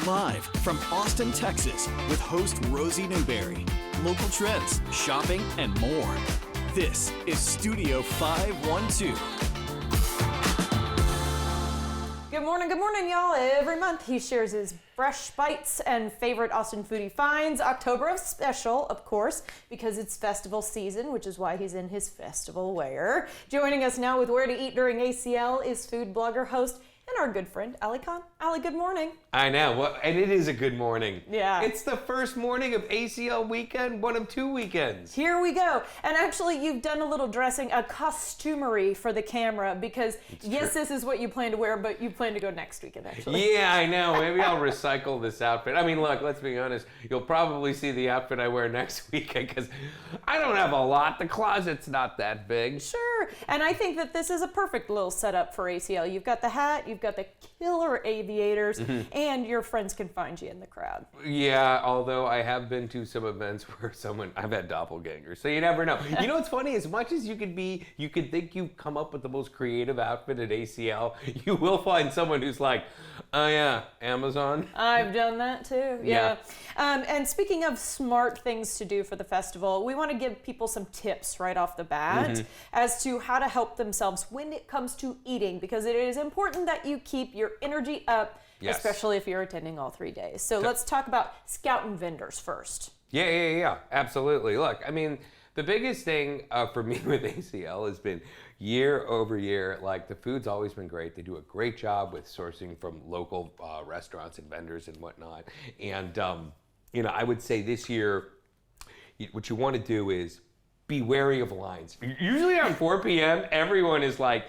Live from Austin, Texas, with host Rosie Newberry. Local trends, shopping, and more. This is Studio 512. Good morning, y'all. Every month he shares his fresh bites and favorite Austin foodie finds. October of special, of course, because it's festival season, which is why he's in his festival wear. Joining us now with Where to Eat During ACL is food blogger, host, and our good friend, Ali Khan. Ali, good morning. I know, well, and it is a good morning. Yeah. It's the first morning of ACL weekend, one of two weekends. Here we go. And actually, you've done a little dressing, a costumery for the camera, because yes, this is what you plan to wear, but you plan to go next weekend, actually. Yeah, I know. Maybe I'll recycle this outfit. I mean, look, let's be honest. You'll probably see the outfit I wear next weekend, because I don't have a lot. The closet's not that big. Sure. And I think that this is a perfect little setup for ACL. You've got the hat, you've got the killer aviators, and your friends can find you in the crowd. Yeah, although I have been to some events where I've had doppelgangers, so you never know. You know what's funny? As much as you could think you've come up with the most creative outfit at ACL, you will find someone who's like, oh yeah, Amazon. I've done that too, yeah. And speaking of smart things to do for the festival, we want to give people some tips right off the bat as to how to help themselves when it comes to eating, because it is important that you keep your energy up, especially if you're attending all 3 days. So let's talk about scouting vendors first. Yeah, absolutely. Look, I mean, the biggest thing for me with ACL has been year over year, like the food's always been great. They do a great job with sourcing from local restaurants and vendors and whatnot. And, I would say this year, what you want to do is be wary of lines. Usually around 4 p.m., everyone is like,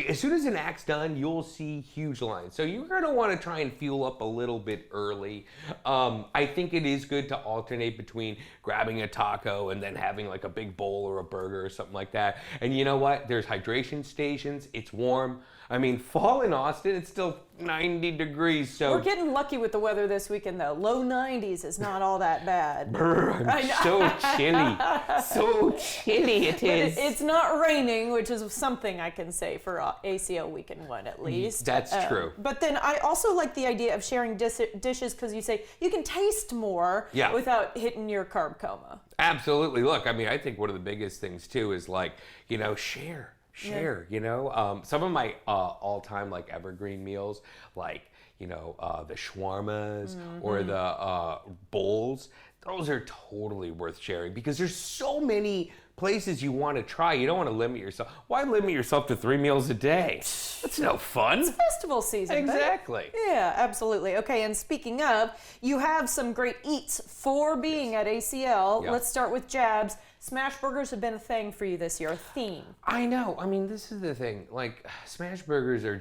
as soon as an act's done, you'll see huge lines. So you're going to want to try and fuel up a little bit early. I think it is good to alternate between grabbing a taco and then having like a big bowl or a burger or something like that. And you know what? There's hydration stations. It's warm. I mean, fall in Austin, it's still 90 degrees. So we're getting lucky with the weather this weekend, though. Low 90s is not all that bad. Brr, I'm so chilly. So chilly it is. But it's not raining, which is something I can say for ACL weekend one at least. That's true. But then I also like the idea of sharing dishes, because you say you can taste more without hitting your carb coma. Absolutely. Look, I mean, I think one of the biggest things too is like, share. Some of my all-time like evergreen meals, like the shawarmas or the bowls, those are totally worth sharing, because there's so many places you want to try. You don't want to limit yourself. Why limit yourself to 3 meals a day? That's no fun. It's festival season. Exactly. Yeah, absolutely. Okay, and speaking of, you have some great eats for being at ACL. Yeah. Let's start with Jabs. Smash burgers have been a thing for you this year, a theme. I know. I mean, this is the thing. Like, smash burgers are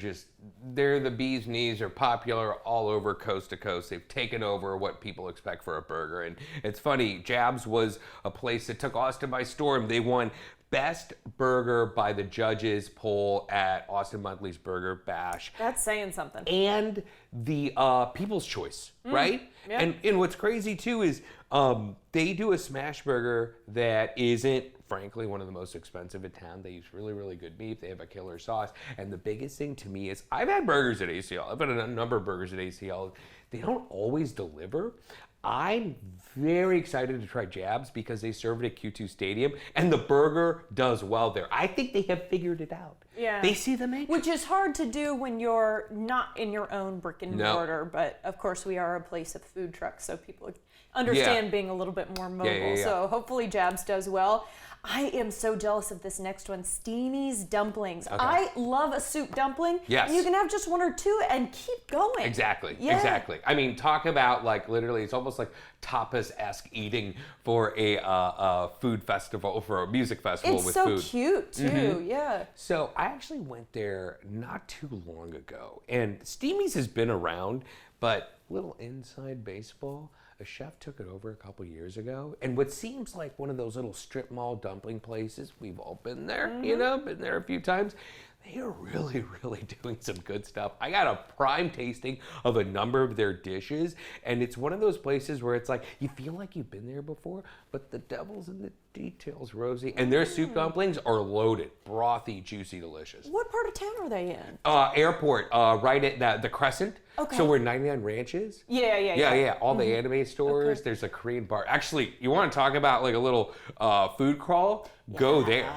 they're the bee's knees, are popular all over coast to coast. They've taken over what people expect for a burger. And it's funny, Jabs was a place that took Austin by storm. They won Best Burger by the judges poll at Austin Monthly's Burger Bash. That's saying something. And the People's Choice, right? Yeah. And what's crazy too is they do a smash burger that isn't, frankly, one of the most expensive in town. They use really, really good beef. They have a killer sauce. And the biggest thing to me is, I've had burgers at ACL. I've had a number of burgers at ACL. They don't always deliver. I'm very excited to try Jabs because they serve it at Q2 Stadium, and the burger does well there. I think they have figured it out. Yeah. They see the matrix. Which is hard to do when you're not in your own brick and mortar, but of course we are a place of food trucks, so people understand being a little bit more mobile. Yeah. So hopefully Jabs does well. I am so jealous of this next one, Steamy's Dumplings. Okay. I love a soup dumpling. Yes. And you can have just 1 or 2 and keep going. Exactly. Yeah. Exactly. I mean, talk about like literally, it's almost like tapas-esque eating for a food festival, for a music festival with food. It's so cute too, yeah. So I actually went there not too long ago, and Steamy's has been around, but little inside baseball. A chef took it over a couple years ago, and what seems like one of those little strip mall dumpling places, we've all been there, been there a few times. they are really, really doing some good stuff. I got a prime tasting of a number of their dishes, and it's one of those places where it's like, you feel like you've been there before, but the devil's in the details, Rosie. And their soup dumplings are loaded, brothy, juicy, delicious. What part of town are they in? Airport, right at the Crescent. Okay. So where 99 Ranch is? Yeah. All the anime stores. Okay. There's a Korean bar. Actually, you want to talk about like a little food crawl? Go there.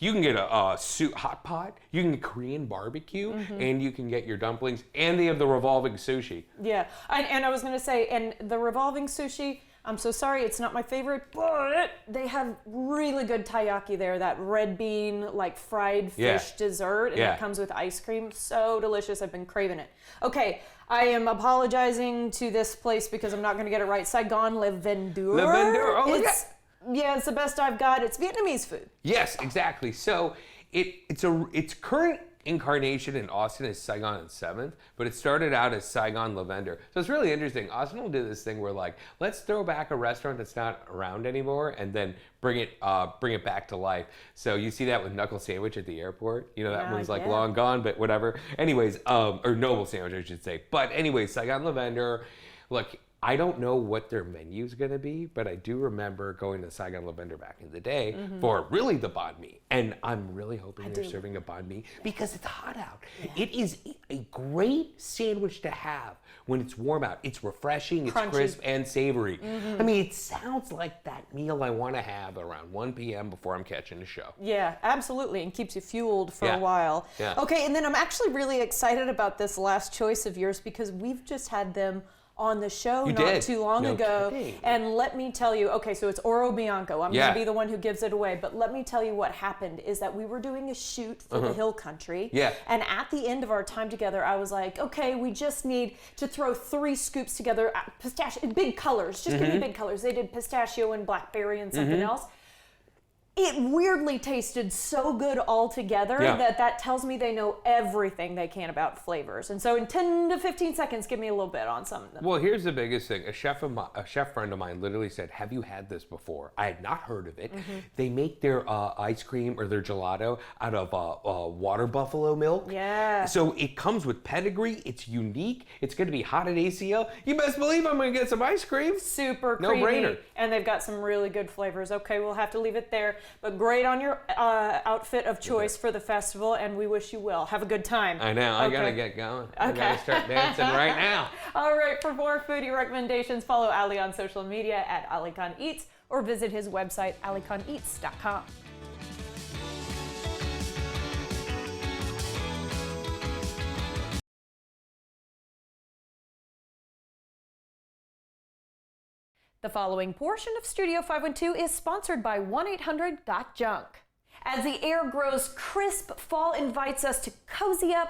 You can get a soup hot pot. You can get Korean barbecue, and you can get your dumplings. And they have the revolving sushi. Yeah, and I was gonna say, and the revolving sushi. I'm so sorry, it's not my favorite, but they have really good taiyaki there. That red bean, like fried fish dessert, and it comes with ice cream. So delicious. I've been craving it. Okay, I am apologizing to this place because I'm not going to get it right. Saigon Le Vendeur. Le Vendeur. Oh, it's the best I've got. It's Vietnamese food. Yes, exactly. So its current incarnation in Austin is Saigon and 7th, but it started out as Saigon Le Vendeur. So it's really interesting. Austin will do this thing where like, let's throw back a restaurant that's not around anymore and then bring it back to life. So you see that with Knuckle Sandwich at the airport. You know, that one's like long gone, but whatever. Anyways, or Noble Sandwich, I should say. But anyways, Saigon Le Vendeur, look, I don't know what their menu is going to be, but I do remember going to Saigon Le Vendeur back in the day for really the banh mi. And I'm really hoping they're serving a banh mi because it's hot out. Yeah. It is a great sandwich to have when it's warm out. It's refreshing, it's crunchy, crisp, and savory. I mean, it sounds like that meal I want to have around 1 p.m. before I'm catching a show. Yeah, absolutely, and keeps you fueled for a while. Yeah. Okay, and then I'm actually really excited about this last choice of yours because we've just had them on the show not too long ago. Kidding. And let me tell you, okay, so it's Oro Bianco. I'm going to be the one who gives it away. But let me tell you what happened is that we were doing a shoot for the Hill Country. Yeah. And at the end of our time together, I was like, okay, we just need to throw 3 scoops together. Pistachio, big colors. Just give me big colors. They did pistachio and blackberry and something else. It weirdly tasted so good all together that tells me they know everything they can about flavors. And so in 10 to 15 seconds, give me a little bit on some of them. Well, here's the biggest thing. A chef friend of mine literally said, have you had this before? I had not heard of it. They make their ice cream or their gelato out of water buffalo milk. Yeah. So it comes with pedigree. It's unique. It's going to be hot at ACL. You best believe I'm going to get some ice cream. Super creamy. No-brainer. And they've got some really good flavors. Okay, we'll have to leave it there. But great on your outfit of choice for the festival, and we wish you well. Have a good time. I know. I got to get going. I got to start dancing right now. All right. For more foodie recommendations, follow Ali on social media at Ali Khan Eats or visit his website, alikhaneats.com. The following portion of Studio 512 is sponsored by 1-800-GOT-JUNK. As the air grows crisp, fall invites us to cozy up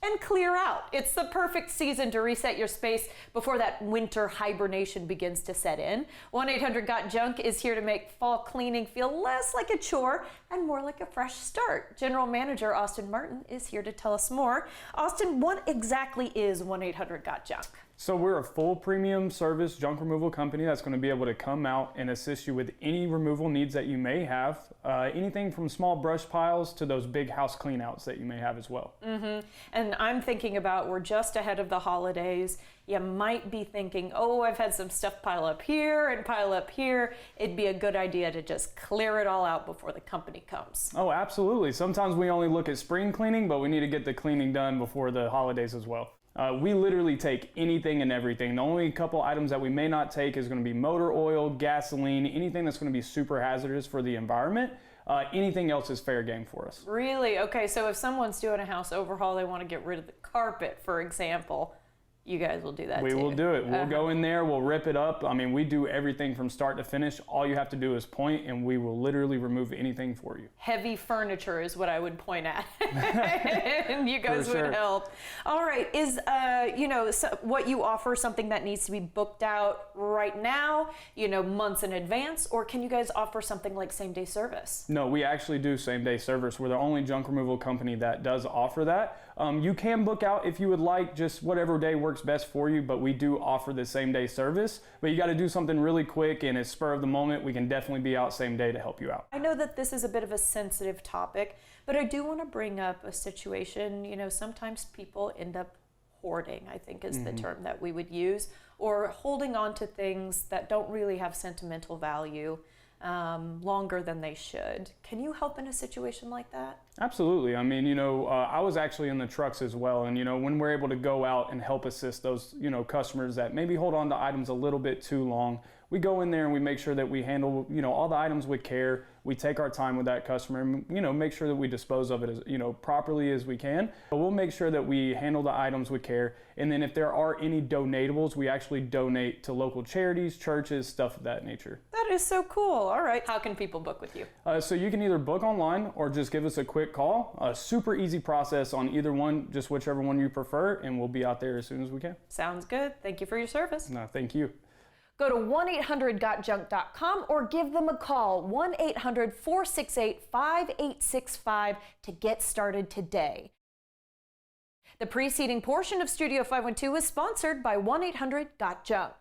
and clear out. It's the perfect season to reset your space before that winter hibernation begins to set in. 1-800-GOT-JUNK is here to make fall cleaning feel less like a chore and more like a fresh start. General Manager Austin Martin is here to tell us more. Austin, what exactly is 1-800-GOT-JUNK? So we're a full premium service junk removal company that's going to be able to come out and assist you with any removal needs that you may have. Anything from small brush piles to those big house cleanouts that you may have as well. And I'm thinking about, we're just ahead of the holidays. You might be thinking, oh, I've had some stuff pile up here and pile up here. It'd be a good idea to just clear it all out before the company comes. Oh, absolutely. Sometimes we only look at spring cleaning, but we need to get the cleaning done before the holidays as well. We literally take anything and everything. The only couple items that we may not take is going to be motor oil, gasoline, anything that's going to be super hazardous for the environment. Anything else is fair game for us. Really? Okay, so if someone's doing a house overhaul, they want to get rid of the carpet, for example, you guys will do that too. We will do it. We'll go in there, we'll rip it up. I mean, we do everything from start to finish. All you have to do is point, and we will literally remove anything for you. Heavy furniture is what I would point at. And you guys would help. All right, is what you offer something that needs to be booked out right now, months in advance, or can you guys offer something like same-day service? No, we actually do same-day service. We're the only junk removal company that does offer that. You can book out if you would like, just whatever day works best for you, but we do offer the same day service. But you got to do something really quick, and it's spur of the moment. We can definitely be out same day to help you out. I know that this is a bit of a sensitive topic, but I do want to bring up a situation. You know, sometimes people end up hoarding, I think is the term that we would use, or holding on to things that don't really have sentimental value longer than they should. Can you help in a situation like that? Absolutely. I mean, you know, I was actually in the trucks as well. And, you know, when we're able to go out and help assist those, you know, customers that maybe hold on to items a little bit too long, we go in there and we make sure that we handle, you know, all the items with care. We take our time with that customer and, you know, make sure that we dispose of it as, you know, properly as we can. But we'll make sure that we handle the items with care. And then if there are any donatables, we actually donate to local charities, churches, stuff of that nature. That is so cool. All right. How can people book with you? So you can either book online or just give us a quick call. A super easy process on either one, just whichever one you prefer, and we'll be out there as soon as we can. Sounds good. Thank you for your service. No, thank you. Go to 1-800-GOT-JUNK.com or give them a call, 1-800-468-5865 to get started today. The preceding portion of Studio 512 is sponsored by 1-800-GOT-JUNK.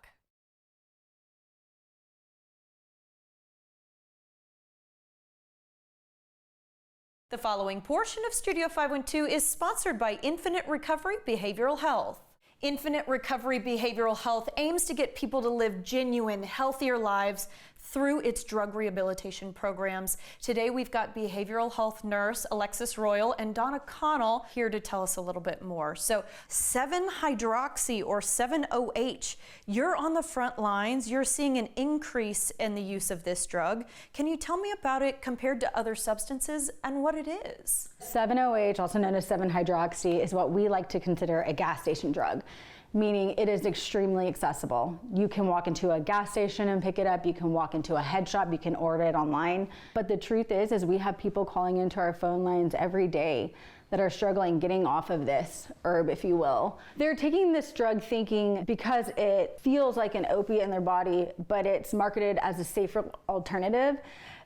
The following portion of Studio 512 is sponsored by Infinite Recovery Behavioral Health. Infinite Recovery Behavioral Health aims to get people to live genuine, healthier lives through its drug rehabilitation programs. Today we've got behavioral health nurse Alexis Royal and Donna Connell here to tell us a little bit more. So 7-hydroxy or 7-OH, you're on the front lines. You're seeing an increase in the use of this drug. Can you tell me about it compared to other substances and what it is? 7-OH, also known as 7-hydroxy, is what we like to consider a gas station drug, meaning it is extremely accessible. You can walk into a gas station and pick it up. You can walk into a head shop. You can order it online. But the truth is we have people calling into our phone lines every day that are struggling getting off of this herb, if you will. They're taking this drug thinking because it feels like an opiate in their body, but it's marketed as a safer alternative,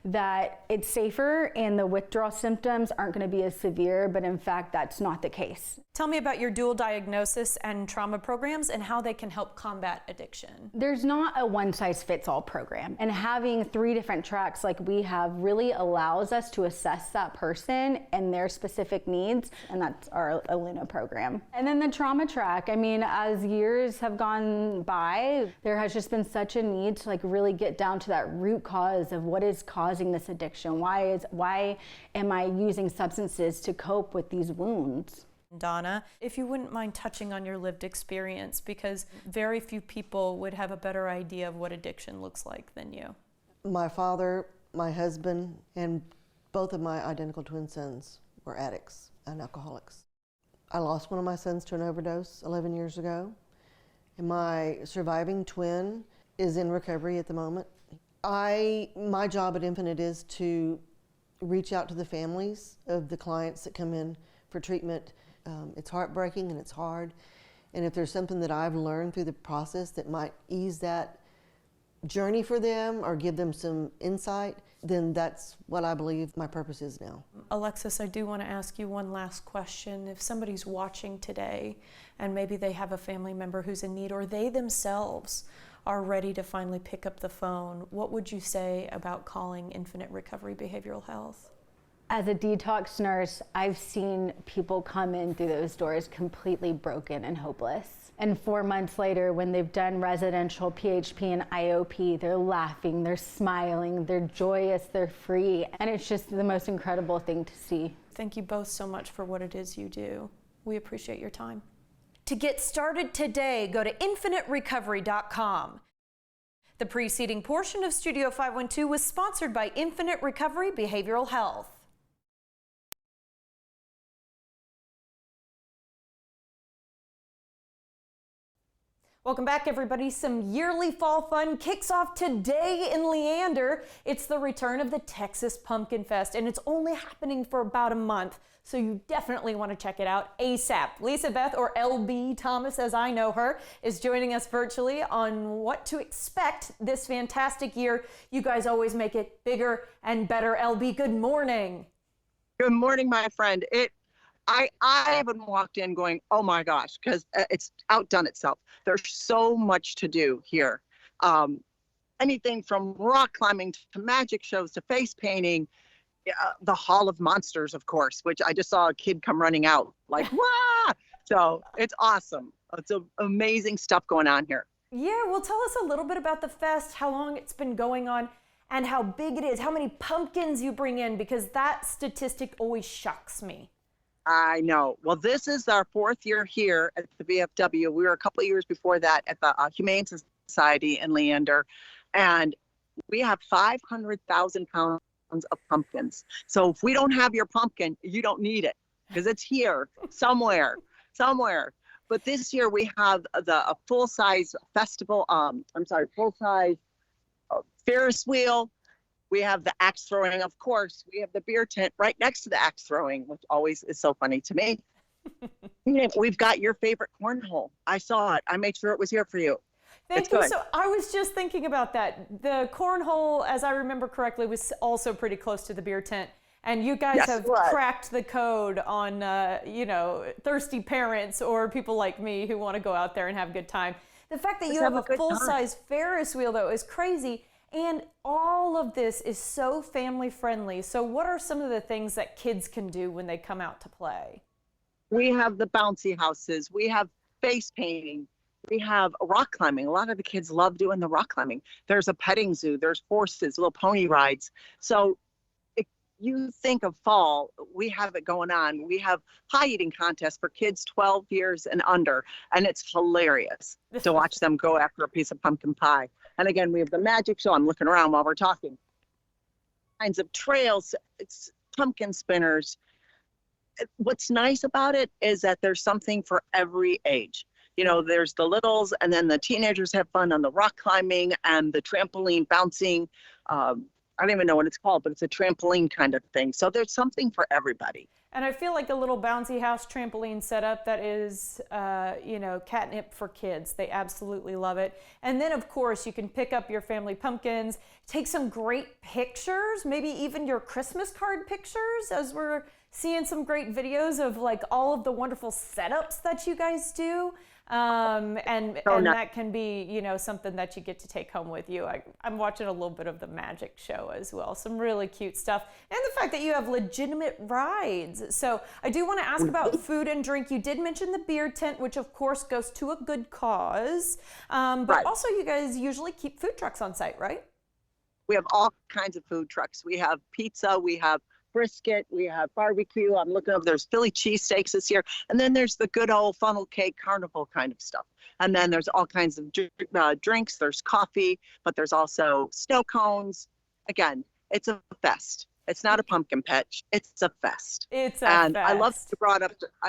that it's safer and the withdrawal symptoms aren't going to be as severe, but in fact, that's not the case. Tell me about your dual diagnosis and trauma programs and how they can help combat addiction. There's not a one-size-fits-all program, and having 3 different tracks like we have really allows us to assess that person and their specific needs, and that's our Aluna program. And then the trauma track, I mean, as years have gone by, there has just been such a need to like really get down to that root cause of what is causing this addiction. Why am I using substances to cope with these wounds? Donna, if you wouldn't mind touching on your lived experience, because very few people would have a better idea of what addiction looks like than you. My father, my husband, and both of my identical twin sons were addicts and alcoholics. I lost one of my sons to an overdose 11 years ago, and my surviving twin is in recovery at the moment. My job at Infinite is to reach out to the families of the clients that come in for treatment. It's heartbreaking and it's hard. And if there's something that I've learned through the process that might ease that journey for them or give them some insight, then that's what I believe my purpose is now. Alexis, I do want to ask you one last question. If somebody's watching today and maybe they have a family member who's in need or they themselves are ready to finally pick up the phone, what would you say about calling Infinite Recovery Behavioral Health? As a detox nurse, I've seen people come in through those doors completely broken and hopeless. And 4 months later, when they've done residential PHP and IOP, they're laughing, they're smiling, they're joyous, they're free. And it's just the most incredible thing to see. Thank you both so much for what it is you do. We appreciate your time. To get started today, go to infiniterecovery.com. The preceding portion of Studio 512 was sponsored by Infinite Recovery Behavioral Health. Welcome back, everybody. Some yearly fall fun kicks off today in Leander. It's the return of the Texas Pumpkin Fest, and it's only happening for about a month, so you definitely want to check it out ASAP. Lisa Beth, or LB Thomas as I know her, is joining us virtually on what to expect this fantastic year. You guys always make it bigger and better. LB, good morning. Good morning, my friend. I haven't walked in going, oh my gosh, because it's outdone itself. There's so much to do here. Anything from rock climbing to magic shows to face painting, the Hall of Monsters, of course, which I just saw a kid come running out like, wah! So it's awesome. It's amazing stuff going on here. Yeah, well, tell us a little bit about the fest, how long it's been going on, and how big it is, how many pumpkins you bring in, because that statistic always shocks me. I know. Well, this is our 4th year here at the VFW. We were a couple of years before that at the Humane Society in Leander, and we have 500,000 pounds of pumpkins. So if we don't have your pumpkin, you don't need it, because it's here somewhere. But this year we have a full-size festival, full-size Ferris wheel. We have the axe throwing, of course. We have the beer tent right next to the axe throwing, which always is so funny to me. We've got your favorite cornhole. I saw it. I made sure it was here for you. Thank you. So I was just thinking about that. The cornhole, as I remember correctly, was also pretty close to the beer tent. And you guys have cracked the code on, thirsty parents or people like me who want to go out there and have a good time. The fact that you have a full-size Ferris wheel, though, is crazy. And all of this is so family friendly. So what are some of the things that kids can do when they come out to play? We have the bouncy houses. We have face painting. We have rock climbing. A lot of the kids love doing the rock climbing. There's a petting zoo. There's horses, little pony rides. So if you think of fall, we have it going on. We have pie eating contests for kids 12 years and under. And it's hilarious to watch them go after a piece of pumpkin pie. And again, we have the magic show. I'm looking around while we're talking. Kinds of trails, it's pumpkin spinners. What's nice about it is that there's something for every age. There's the littles, and then the teenagers have fun on the rock climbing and the trampoline bouncing. I don't even know what it's called, but it's a trampoline kind of thing. So there's something for everybody. And I feel like a little bouncy house trampoline setup that is, catnip for kids. They absolutely love it. And then, of course, you can pick up your family pumpkins, take some great pictures, maybe even your Christmas card pictures, as we're seeing some great videos of like all of the wonderful setups that you guys do. And that can be, something that you get to take home with you. I'm watching a little bit of the magic show as well. Some really cute stuff. And the fact that you have legitimate rides. So I do want to ask about food and drink. You did mention the beer tent, which of course goes to a good cause. But also you guys usually keep food trucks on site, right? We have all kinds of food trucks. We have pizza, we have brisket, we have barbecue. I'm looking up, there's Philly cheesesteaks this year. And then there's the good old funnel cake carnival kind of stuff. And then there's all kinds of drinks. There's coffee, but there's also snow cones. Again, it's a fest. It's not a pumpkin patch. It's a fest. It's a fest. I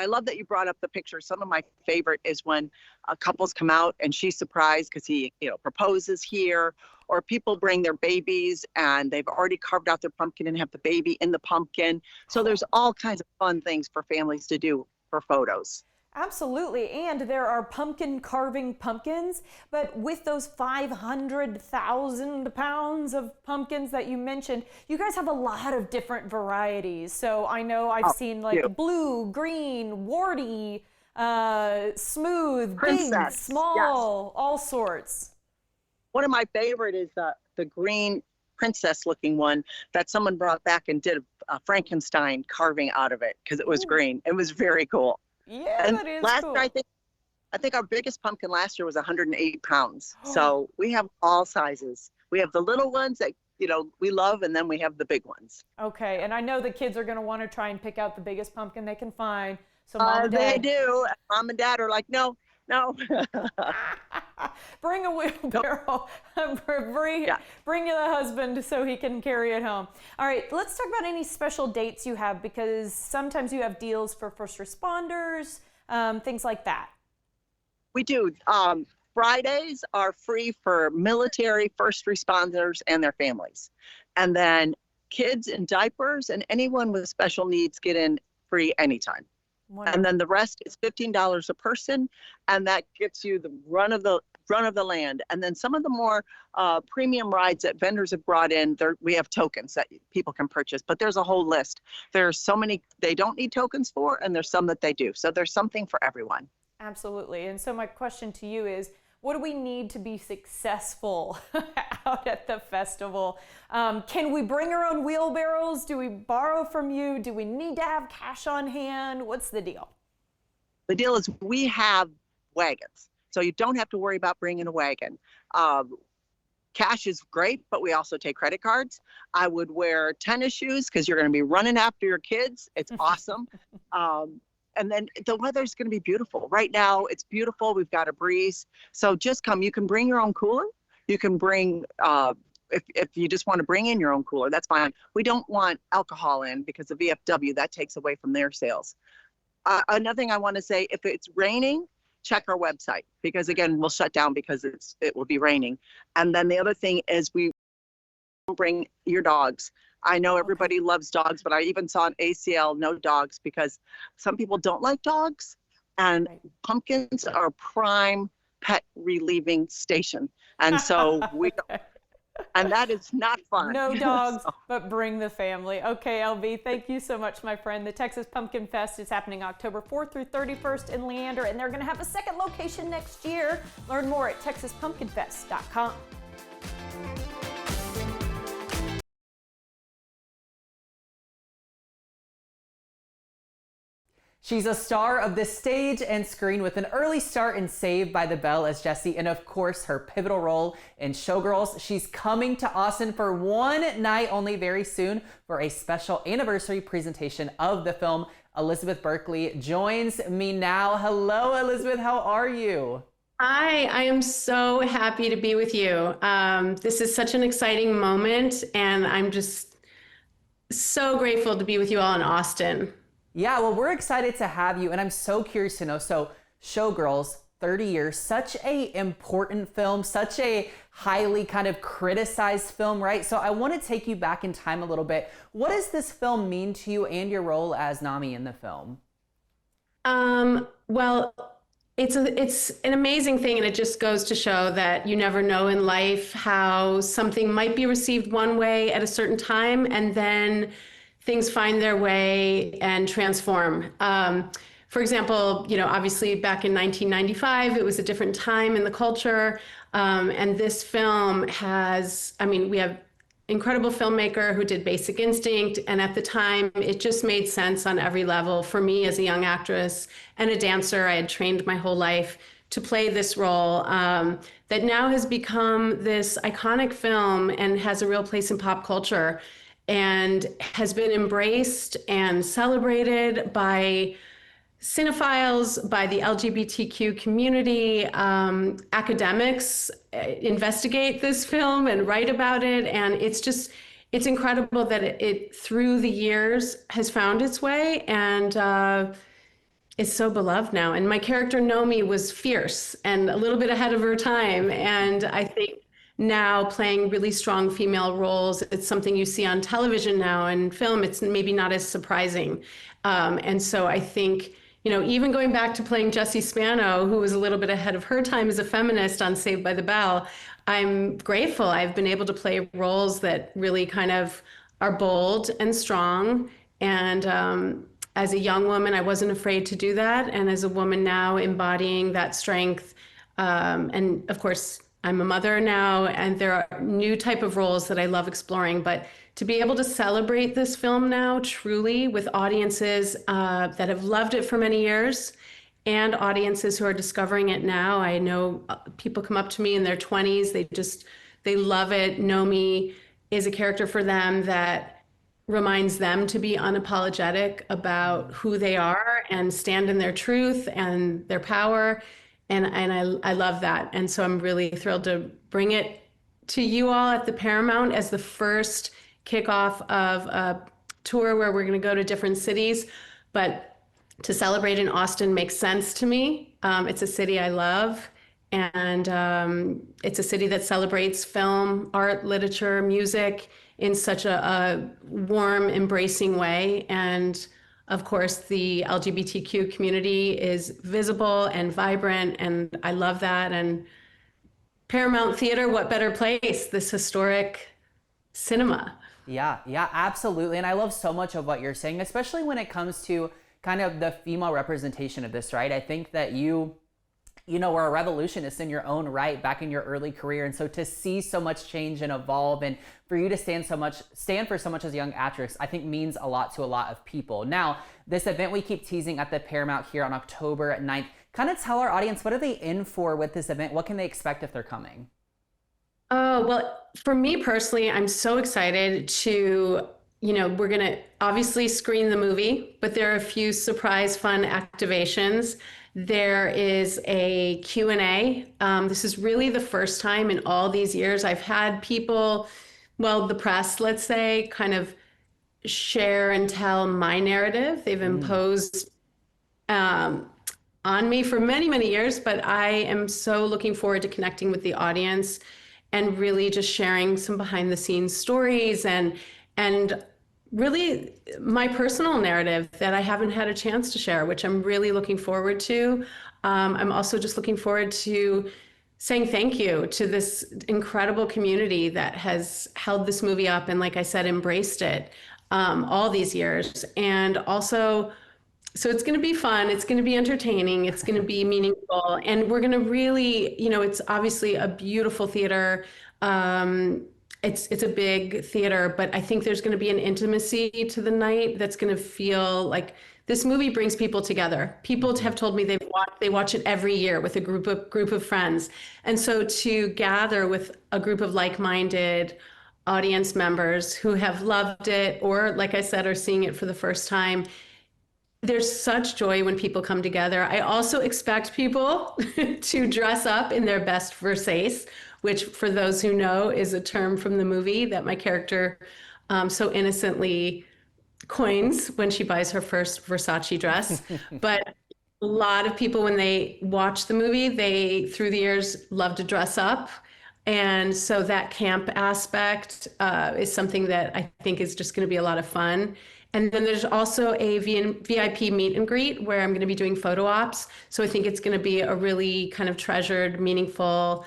love that you brought up the picture. Some of my favorite is when couples come out and she's surprised because he, proposes here, or people bring their babies and they've already carved out their pumpkin and have the baby in the pumpkin. So there's all kinds of fun things for families to do for photos. Absolutely, and there are pumpkin carving pumpkins, but with those 500,000 pounds of pumpkins that you mentioned, you guys have a lot of different varieties. So I know I've seen like blue, green, warty, smooth, Princess, big, small, all sorts. One of my favorite is the green princess looking one that someone brought back and did a Frankenstein carving out of it because it was green. It was very cool. Yeah, and that is last cool. year, I think our biggest pumpkin last year was 108 pounds. So we have all sizes. We have the little ones that, we love, and then we have the big ones. Okay, and I know the kids are going to want to try and pick out the biggest pumpkin they can find. So Mom and Dad, they do. Mom and Dad are like, no. Bring a wheelbarrow. Bring the husband so he can carry it home. All right, let's talk about any special dates you have, because sometimes you have deals for first responders, things like that. We do. Fridays are free for military first responders and their families. And then kids in diapers and anyone with special needs get in free anytime. And then the rest is $15 a person, and that gets you the run of the land. And then some of the more premium rides that vendors have brought in, we have tokens that people can purchase, but there's a whole list. There's so many they don't need tokens for, and there's some that they do. So there's something for everyone. Absolutely. And so my question to you is, what do we need to be successful out at the festival? Can we bring our own wheelbarrows? Do we borrow from you? Do we need to have cash on hand? What's the deal? The deal is we have wagons, so you don't have to worry about bringing a wagon. Cash is great, but we also take credit cards. I would wear tennis shoes because you're going to be running after your kids. It's awesome. And then the weather's going to be beautiful. Right now, it's beautiful. We've got a breeze. So just come. You can bring your own cooler. You can bring, if you just want to bring in your own cooler, that's fine. We don't want alcohol in because the VFW, that takes away from their sales. Another thing I want to say, if it's raining, check our website because, again, we'll shut down because it will be raining. And then the other thing is we bring your dogs. I know everybody loves dogs, but I even saw an ACL, no dogs, because some people don't like dogs. And pumpkins are a prime pet relieving station. And so and that is not fun. No dogs, but bring the family. Okay, LB, thank you so much, my friend. The Texas Pumpkin Fest is happening October 4th through 31st in Leander, and they're going to have a second location next year. Learn more at texaspumpkinfest.com. She's a star of the stage and screen with an early start in Saved by the Bell as Jessie, and of course her pivotal role in Showgirls. She's coming to Austin for one night only very soon for a special anniversary presentation of the film. Elizabeth Berkley joins me now. Hello, Elizabeth. How are you? Hi, I am so happy to be with you. This is such an exciting moment, and I'm just so grateful to be with you all in Austin. Yeah, well, we're excited to have you, and I'm so curious to know. So, Showgirls, 30 years, such a important film, such a highly kind of criticized film, right? So I want to take you back in time a little bit. What does this film mean to you and your role as Nami in the film? Well, it's an amazing thing, and it just goes to show that you never know in life how something might be received one way at a certain time, and then things find their way and transform. For example, obviously back in 1995, it was a different time in the culture. And this film we have incredible filmmaker who did Basic Instinct. And at the time, it just made sense on every level for me as a young actress and a dancer. I had trained my whole life to play this role that now has become this iconic film and has a real place in pop culture, and has been embraced and celebrated by cinephiles, by the LGBTQ community. Academics investigate this film and write about it. And it's incredible that it through the years has found its way and is so beloved now. And my character Nomi was fierce and a little bit ahead of her time. And I think now playing really strong female roles, it's something you see on television now and film. It's maybe not as surprising. And so I think, even going back to playing Jessie Spano, who was a little bit ahead of her time as a feminist on Saved by the Bell, I'm grateful I've been able to play roles that really kind of are bold and strong. And as a young woman, I wasn't afraid to do that. And as a woman now embodying that strength, and of course, I'm a mother now, and there are new type of roles that I love exploring. But to be able to celebrate this film now truly with audiences that have loved it for many years and audiences who are discovering it now. I know people come up to me in their 20s. They love it. Nomi is a character for them that reminds them to be unapologetic about who they are and stand in their truth and their power. And I love that. And so I'm really thrilled to bring it to you all at the Paramount as the first kickoff of a tour where we're going to go to different cities. But to celebrate in Austin makes sense to me. It's a city I love. And it's a city that celebrates film, art, literature, music in such a warm, embracing way. And of course, the LGBTQ community is visible and vibrant, and I love that. And Paramount Theater, what better place? This historic cinema. Yeah, yeah, absolutely. And I love so much of what you're saying, especially when it comes to kind of the female representation of this, right? I think that you know, were a revolutionist in your own right back in your early career. And so to see so much change and evolve, and for you to stand for so much as a young actress, I think means a lot to a lot of people. Now, this event we keep teasing at the Paramount here on October 9th, kind of tell our audience, what are they in for with this event? What can they expect if they're coming? Oh, well, for me personally, I'm so excited to, we're going to obviously screen the movie, but there are a few surprise fun activations. There is a Q&A. This is really the first time in all these years I've had people, well, the press, let's say, kind of share and tell my narrative. They've imposed on me for many, many years, but I am so looking forward to connecting with the audience and really just sharing some behind the scenes stories and really my personal narrative that I haven't had a chance to share, which I'm really looking forward to. I'm also just looking forward to saying thank you to this incredible community that has held this movie up and, like I said, embraced it all these years. And also, so it's going to be fun. It's going to be entertaining. It's going to be meaningful. And we're going to really, it's obviously a beautiful theater. It's a big theater, but I think there's going to be an intimacy to the night that's going to feel like this movie brings people together. People have told me they watch it every year with a group of friends. And so to gather with a group of like-minded audience members who have loved it, or like I said, are seeing it for the first time, there's such joy when people come together. I also expect people to dress up in their best Versace, which, for those who know, is a term from the movie that my character so innocently coins when she buys her first Versace dress. But a lot of people, when they watch the movie, they, through the years, love to dress up. And so that camp aspect is something that I think is just going to be a lot of fun. And then there's also a VIP meet and greet where I'm going to be doing photo ops. So I think it's going to be a really kind of treasured, meaningful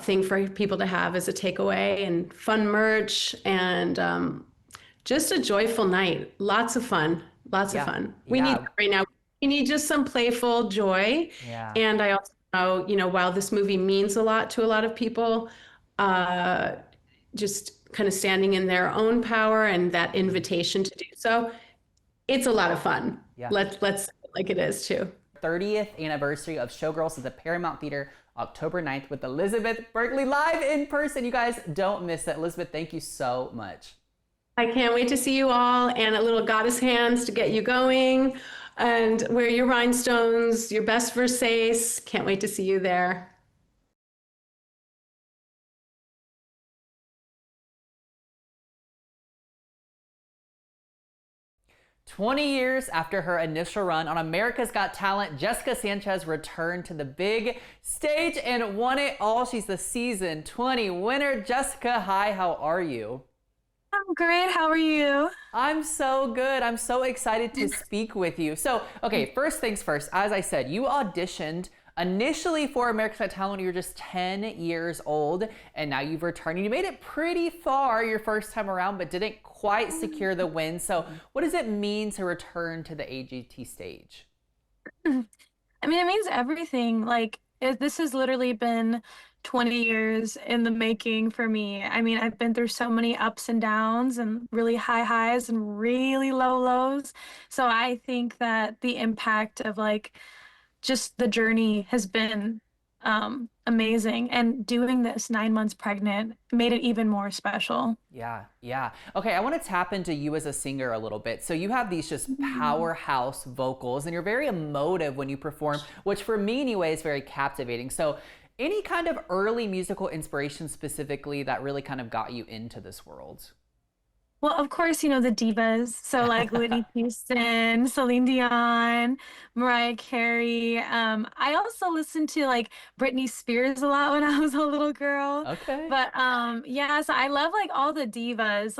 thing for people to have as a takeaway, and fun merch, and just a joyful night. Lots of fun. Lots of fun. We need that right now. We need just some playful joy. Yeah. And I also know, while this movie means a lot to a lot of people, just kind of standing in their own power and that invitation to do so, it's a lot of fun. Yeah. Let's like it is too. 30th anniversary of Showgirls at the Paramount Theater, October 9th, with Elizabeth Berkley live in person. You guys don't miss it. Elizabeth, thank you so much. I can't wait to see you all, and a little goddess hands to get you going, and wear your rhinestones, your best Versace. Can't wait to see you there. 20 years after her initial run on America's Got Talent, Jessica Sanchez returned to the big stage and won it all. She's the season 20 winner. Jessica, hi, how are you? I'm great. How are you? I'm so good. I'm so excited to speak with you. So, okay, first things first, as I said, you auditioned initially for America's Got Talent when you were just 10 years old, and now you've returned. You made it pretty far your first time around, but didn't quite secure the win. So what does it mean to return to the AGT stage? I mean, it means everything. This has literally been 20 years in the making for me. I mean, I've been through so many ups and downs and really high highs and really low lows. So I think that the impact of just the journey has been amazing, and doing this 9 months pregnant made it even more special. Yeah. Okay, I want to tap into you as a singer a little bit. So you have these just powerhouse vocals, and you're very emotive when you perform, which for me anyway is very captivating. So any kind of early musical inspiration specifically that really kind of got you into this world? Well, of course, the divas. So Whitney Houston, Celine Dion, Mariah Carey. I also listened to Britney Spears a lot when I was a little girl. Okay. But yeah, so I love all the divas.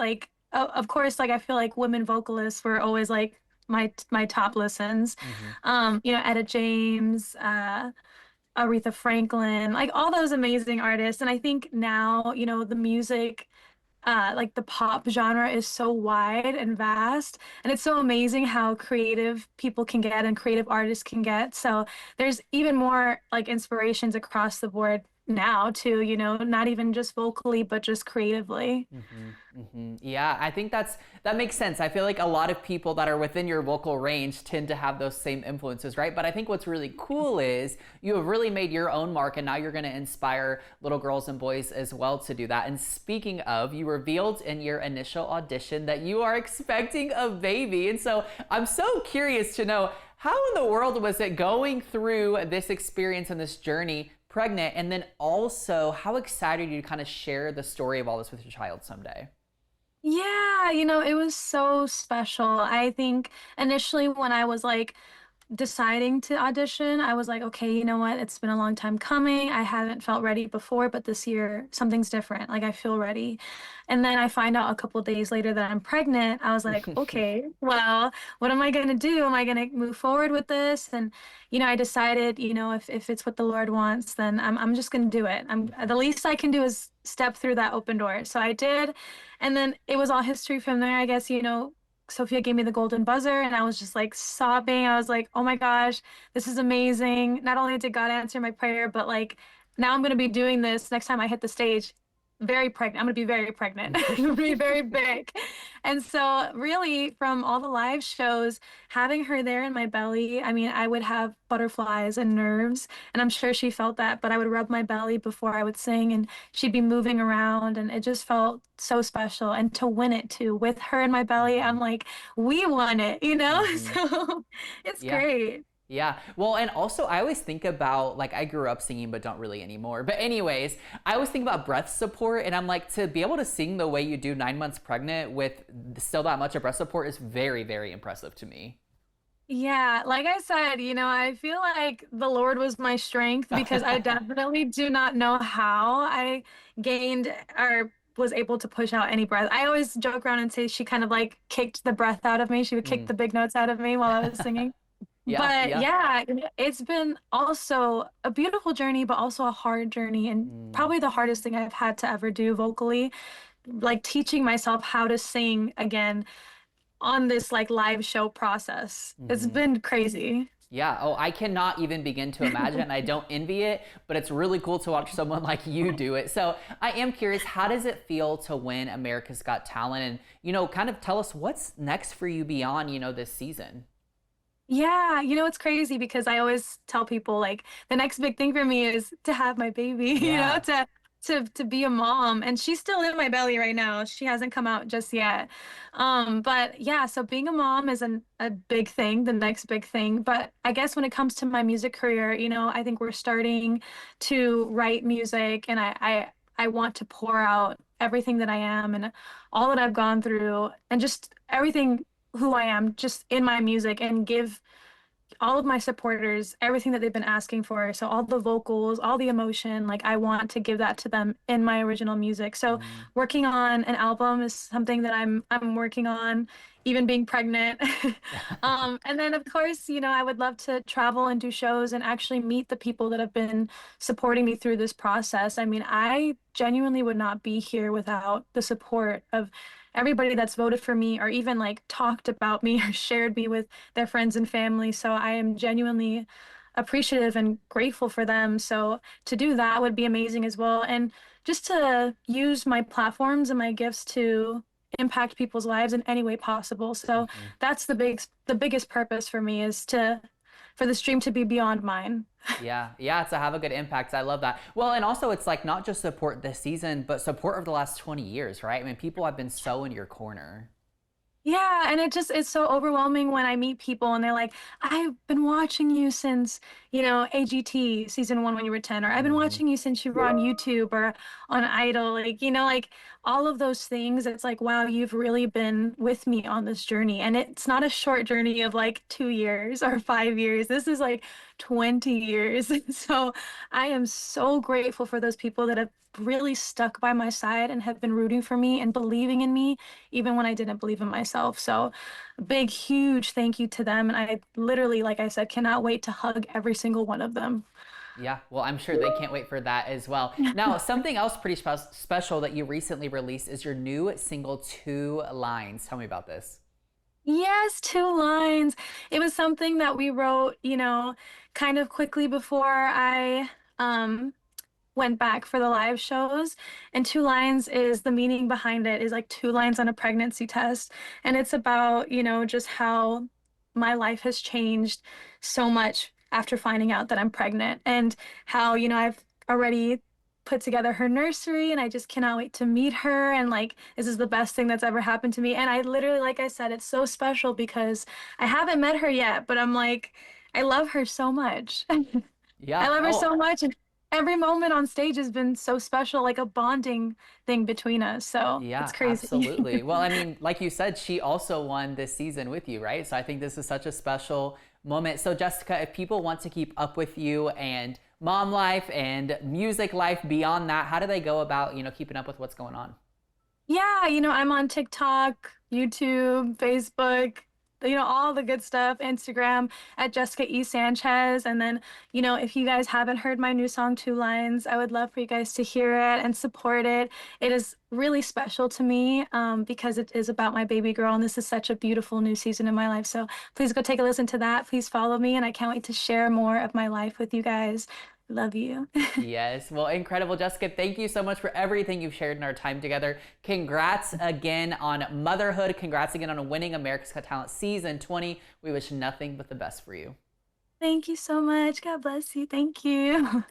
Of course, I feel like women vocalists were always my top listens. Etta James, Aretha Franklin, like all those amazing artists. And I think now, the music, like the pop genre is so wide and vast, and it's so amazing how creative people can get and creative artists can get. So there's even more like inspirations across the board now too, not even just vocally, but just creatively. Yeah, I think that makes sense. I feel like a lot of people that are within your vocal range tend to have those same influences, right? But I think what's really cool is you have really made your own mark, and now you're going to inspire little girls and boys as well to do that. And speaking of, you revealed in your initial audition that you are expecting a baby. And so I'm so curious to know, how in the world was it going through this experience and this journey pregnant, and then also how excited are you to kind of share the story of all this with your child someday? Yeah, it was so special. I think initially when I was like deciding to audition, I was like, okay, you know what? It's been a long time coming. I haven't felt ready before, but this year something's different. Like I feel ready. And then I find out a couple days later that I'm pregnant. I was like, okay, well, what am I going to do? Am I going to move forward with this? And, I decided, if it's what the Lord wants, then I'm just going to do it. The least I can do is step through that open door. So I did. And then it was all history from there, I guess, Sophia gave me the golden buzzer, and I was just like sobbing. I was like, oh my gosh, this is amazing. Not only did God answer my prayer, but like now I'm going to be doing this next time I hit the stage. Very pregnant. I'm going to be very pregnant. I'm going to be very big. And so, really, from all the live shows, having her there in my belly, I mean, I would have butterflies and nerves, and I'm sure she felt that, but I would rub my belly before I would sing, and she'd be moving around, and it just felt so special. And to win it too, with her in my belly, I'm like, we won it, So it's Yeah. great. Yeah. Well, and also I always think about, like, I grew up singing, but don't really anymore. But anyways, I always think about breath support, and I'm like, to be able to sing the way you do 9 months pregnant with still that much of breath support is very, very impressive to me. Yeah, like I said, I feel like the Lord was my strength because I definitely do not know how I gained or was able to push out any breath. I always joke around and say she kind of like kicked the breath out of me. She would kick the big notes out of me while I was singing. Yeah, But yeah. yeah, it's been also a beautiful journey, but also a hard journey, and probably the hardest thing I've had to ever do vocally, like teaching myself how to sing again on this like live show process. It's been crazy. Yeah. Oh, I cannot even begin to imagine. I don't envy it, but it's really cool to watch someone like you do it. So I am curious, how does it feel to win America's Got Talent? And, kind of tell us what's next for you beyond, this season. Yeah, it's crazy because I always tell people like the next big thing for me is to have my baby, Yeah. to be a mom. And she's still in my belly right now. She hasn't come out just yet. But yeah, so being a mom is a big thing, the next big thing. But I guess when it comes to my music career, I think we're starting to write music, and I want to pour out everything that I am and all that I've gone through and just everything who I am just in my music, and give all of my supporters everything that they've been asking for. So all the vocals, all the emotion, like I want to give that to them in my original music. So working on an album is something that I'm working on, even being pregnant. And then of course, I would love to travel and do shows and actually meet the people that have been supporting me through this process. I mean, I genuinely would not be here without the support of everybody that's voted for me or even like talked about me or shared me with their friends and family. So I am genuinely appreciative and grateful for them. So to do that would be amazing as well. And just to use my platforms and my gifts to impact people's lives in any way possible. So that's the biggest purpose for me is for the stream to be beyond mine. Yeah, yeah, to have a good impact. I love that. Well, and also it's like not just support this season, but support over the last 20 years, right? I mean, people have been so in your corner. Yeah, and it's so overwhelming when I meet people and they're like, I've been watching you since, AGT season 1 when you were 10, or I've been watching you since you were on YouTube or on Idol, like, like all of those things. It's like, wow, you've really been with me on this journey. And it's not a short journey of like 2 years or 5 years. This is like 20 years. So I am so grateful for those people that have really stuck by my side and have been rooting for me and believing in me, even when I didn't believe in myself. So big, huge thank you to them. And I literally, like I said, cannot wait to hug every single one of them. Yeah, well, I'm sure they can't wait for that as well. Now, something else pretty special that you recently released is your new single, Two Lines. Tell me about this. Yes, Two Lines. It was something that we wrote, kind of quickly before I um went back for the live shows. And Two Lines is the meaning behind it is like two lines on a pregnancy test. And it's about, just how my life has changed so much after finding out that I'm pregnant and how, I've already put together her nursery and I just cannot wait to meet her. And like, this is the best thing that's ever happened to me. And I literally, like I said, it's so special because I haven't met her yet, but I'm like, I love her so much. Yeah. I love her Oh, so much. And every moment on stage has been so special, like a bonding thing between us. So yeah, it's crazy. absolutely. Well, I mean, like you said, she also won this season with you, right? So I think this is such a special moment. So Jessica, if people want to keep up with you and mom life and music life beyond that, how do they go about, keeping up with what's going on? Yeah, I'm on TikTok, YouTube, Facebook, all the good stuff, Instagram at Jessica E. Sanchez. And then, if you guys haven't heard my new song, Two Lines, I would love for you guys to hear it and support it. It is really special to me because it is about my baby girl. And this is such a beautiful new season in my life. So please go take a listen to that. Please follow me. And I can't wait to share more of my life with you guys. Love you. Yes. Well, incredible, Jessica. Thank you so much for everything you've shared in our time together. Congrats again on motherhood. Congrats again on winning America's Got Talent Season 20. We wish nothing but the best for you. Thank you so much. God bless you. Thank you.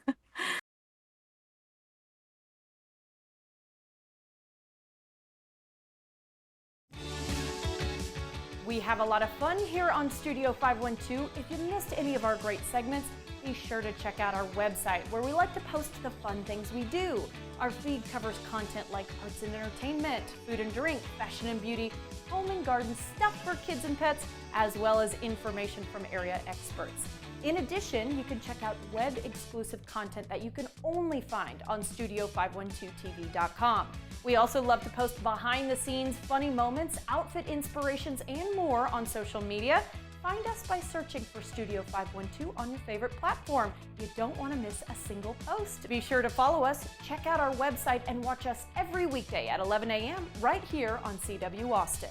We have a lot of fun here on Studio 512. If you missed any of our great segments, be sure to check out our website where we like to post the fun things we do. Our feed covers content like arts and entertainment, food and drink, fashion and beauty, home and garden, stuff for kids and pets, as well as information from area experts. In addition, you can check out web-exclusive content that you can only find on Studio512TV.com. We also love to post behind-the-scenes funny moments, outfit inspirations, and more on social media. Find us by searching for Studio 512 on your favorite platform. You don't want to miss a single post. Be sure to follow us, check out our website, and watch us every weekday at 11 a.m. right here on CW Austin.